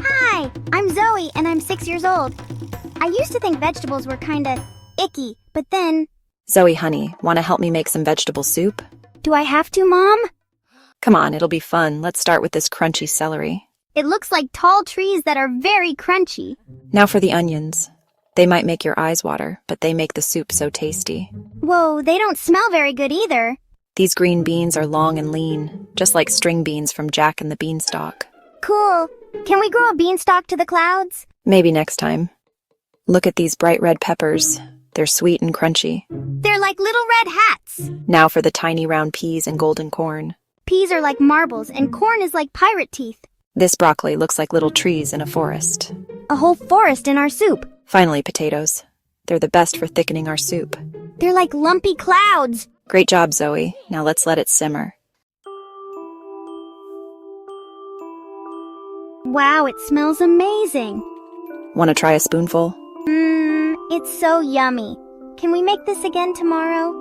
Hi, I'm Zoe and I'm 6 years old. I used to think vegetables were kinda icky, but then... Zoe, honey, want to help me make some vegetable soup? Do I have to, Mom? Come on, it'll be fun. Let's start with this crunchy celery. It looks like tall trees that are very crunchy. Now for the onions. They might make your eyes water, but they make the soup so tasty. Whoa, they don't smell very good either. These green beans are long and lean, just like string beans from Jack and the Beanstalk. Cool. Can we grow a beanstalk to the clouds? Maybe next time. Look at these bright red peppers. They're sweet and crunchy. They're like little red hats. Now for the tiny round peas and golden corn. Peas are like marbles and corn is like pirate teeth. This broccoli looks like little trees in a forest. A whole forest in our soup. Finally, potatoes. They're the best for thickening our soup. They're like lumpy clouds. Great job, Zoe. Now let's let it simmer. Wow, it smells amazing. Want to try a spoonful? It's so yummy. Can we make this again tomorrow?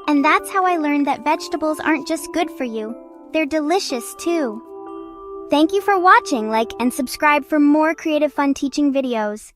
And that's how I learned that vegetables aren't just good for you. They're delicious too. Thank you for watching. Like and subscribe for more creative fun teaching videos.